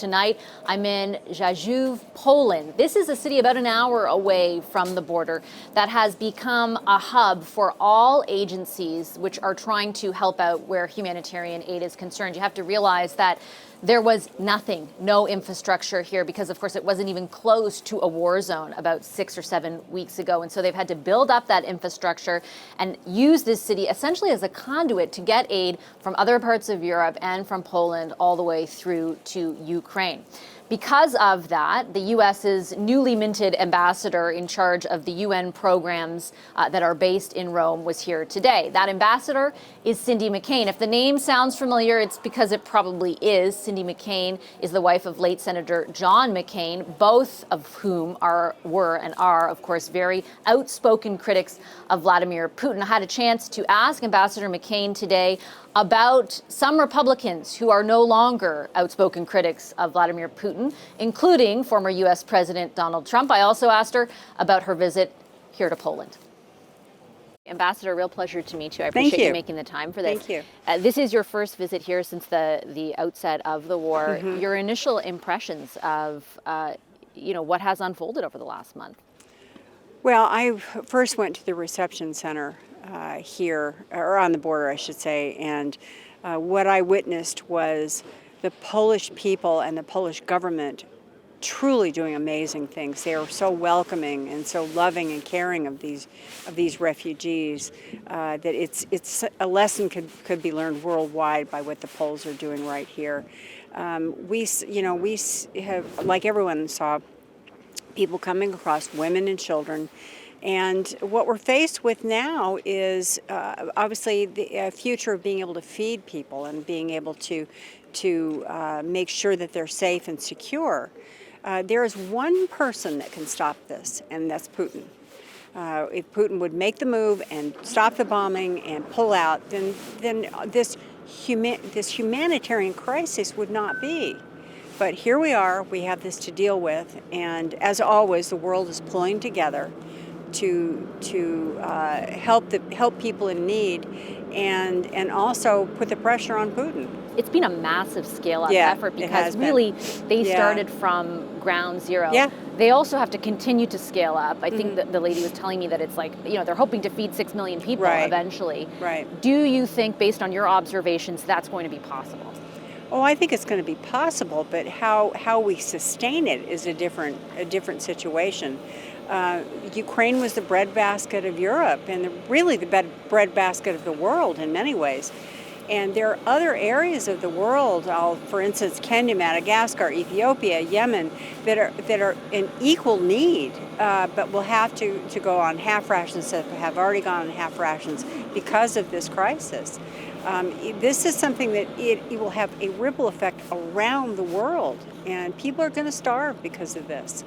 Tonight, I'm in Rzeszów, Poland. This is a city about an hour away from the border that has become a hub for all agencies which are trying to help out where humanitarian aid is concerned. You have to realize that there was nothing, no infrastructure here because, of course, it wasn't even close to a war zone about 6 or 7 weeks ago. And so they've had to build up that infrastructure and use this city essentially as a conduit to get aid from other parts of Europe and from Poland all the way through to Ukraine. Because of that, the U.S.'s newly minted ambassador in charge of the UN programs that are based in Rome was here today. That ambassador is Cindy McCain. If the name sounds familiar, it's because it probably is. Cindy McCain is the wife of late Senator John McCain, both of whom were and are, of course, very outspoken critics of Vladimir Putin. I had a chance to ask Ambassador McCain today about some Republicans who are no longer outspoken critics of Vladimir Putin, including former U.S. President Donald Trump. I also asked her about her visit here to Poland. Ambassador, real pleasure to meet you. I appreciate you making the time for this. Thank you. This is your first visit here since the outset of the war. Mm-hmm. Your initial impressions of what has unfolded over the last month? Well, I first went to the reception center here, or on the border, I should say, and what I witnessed was the Polish people and the Polish government truly doing amazing things. They are so welcoming and so loving and caring of these refugees that it's a lesson could be learned worldwide by what the Poles are doing right here. We have, like everyone saw, people coming across, women and children. And what we're faced with now is obviously the future of being able to feed people and being able to make sure that they're safe and secure. There is one person that can stop this, and that's Putin. If Putin would make the move and stop the bombing and pull out, then this humanitarian crisis would not be. But here we are, we have this to deal with, and as always, the world is pulling together to help people in need and also put the pressure on Putin. It's been a massive scale-up effort because really they started from ground zero. Yeah. They also have to continue to scale up. I think that the lady was telling me that it's like, they're hoping to feed 6 million people eventually. Right. Do you think, based on your observations, that's going to be possible? Oh, I think it's going to be possible, but how we sustain it is a different situation. Ukraine was the breadbasket of Europe and really the breadbasket of the world in many ways. And there are other areas of the world, for instance, Kenya, Madagascar, Ethiopia, Yemen, that are in equal need, but will have to go on half rations, that have already gone on half rations because of this crisis. This is something that it will have a ripple effect around the world, and people are going to starve because of this.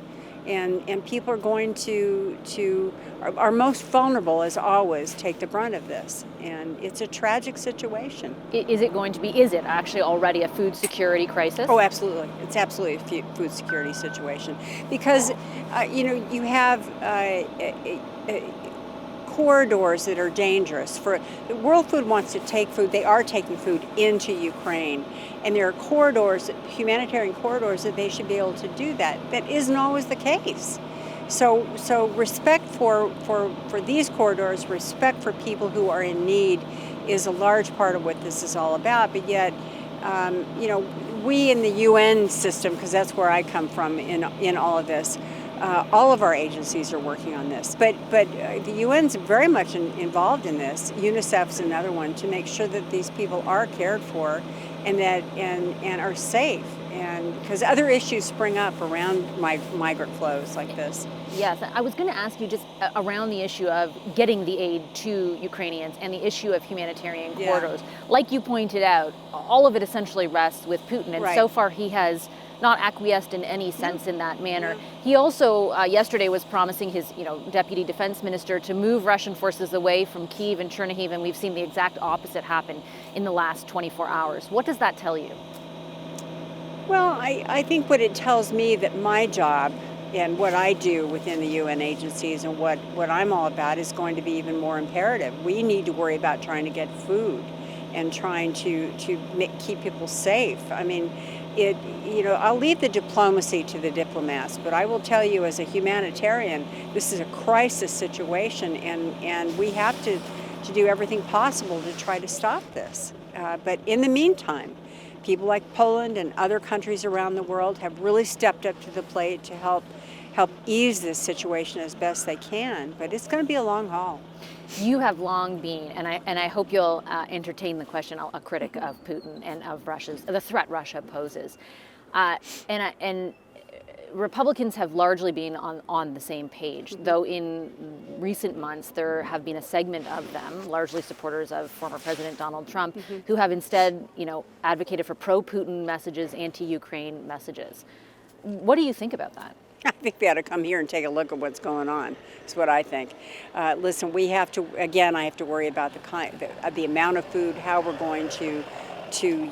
And people are going to are most vulnerable, as always, take the brunt of this. And it's a tragic situation. Is it actually already a food security crisis? Oh, absolutely. It's absolutely a food security situation. Because, you have corridors that are dangerous. The World Food wants to take food. They are taking food into Ukraine, and there are corridors, humanitarian corridors, that they should be able to do that. That isn't always the case. So respect for these corridors, respect for people who are in need, is a large part of what this is all about. But yet, we in the UN system, because that's where I come from in all of this. All of our agencies are working on this, but the UN's very much involved in this. UNICEF's another one, to make sure that these people are cared for and are safe, and because other issues spring up around migrant flows like this. Yes, I was going to ask you just around the issue of getting the aid to Ukrainians and the issue of humanitarian corridors. Like you pointed out, all of it essentially rests with Putin, and so far he has not acquiesced in any sense in that manner. He also yesterday was promising his deputy defense minister to move Russian forces away from Kyiv and Chernihiv, and we've seen the exact opposite happen in the last 24 hours. What does that tell you? Well, I think what it tells me that my job and what I do within the UN agencies and what I'm all about is going to be even more imperative. We need to worry about trying to get food and trying to keep people safe. I mean, I'll leave the diplomacy to the diplomats, but I will tell you, as a humanitarian, this is a crisis situation, and we have to do everything possible to try to stop this. But in the meantime, people like Poland and other countries around the world have really stepped up to the plate to help ease this situation as best they can. But it's going to be a long haul. You have long been, and I hope you'll entertain the question, a critic of Putin and of the threat Russia poses. And Republicans have largely been on the same page, though in recent months there have been a segment of them, largely supporters of former President Donald Trump, who have instead, advocated for pro-Putin messages, anti-Ukraine messages. What do you think about that? I think they ought to come here and take a look at what's going on. That's what I think. Listen, we have to, again, I have to worry about the amount of food, how we're going to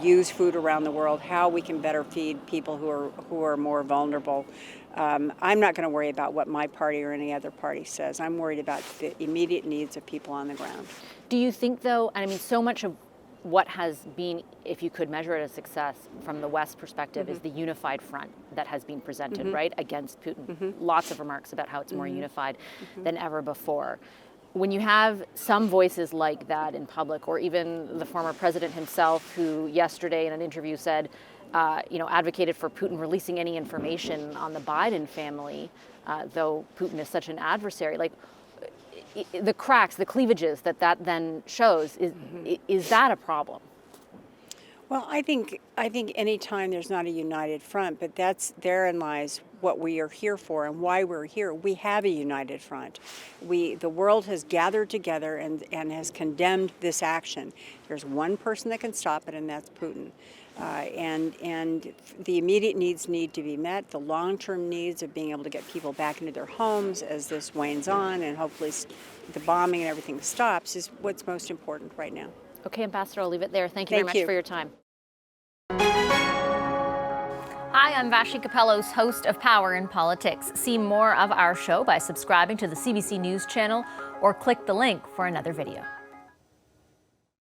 use food around the world, how we can better feed people who are more vulnerable. I'm not going to worry about what my party or any other party says. I'm worried about the immediate needs of people on the ground. Do you think, though, so much of what has been, if you could measure it as success from the West perspective, is the unified front that has been presented, right, against Putin. Lots of remarks about how it's more unified than ever before. When you have some voices like that in public, or even the former president himself, who yesterday in an interview said, advocated for Putin releasing any information on the Biden family, though Putin is such an adversary, the cracks, the cleavages that then shows, is that a problem? Well, I think any time there's not a united front, but therein lies what we are here for and why we're here. We have a united front. The world has gathered together and has condemned this action. There's one person that can stop it, and that's Putin. And the immediate needs need to be met. The long-term needs of being able to get people back into their homes as this wanes on, and hopefully the bombing and everything stops, is what's most important right now. Okay, Ambassador, I'll leave it there. Thank you very much for your time. Hi, I'm Vashi Capellos, host of Power in Politics. See more of our show by subscribing to the CBC News channel or click the link for another video.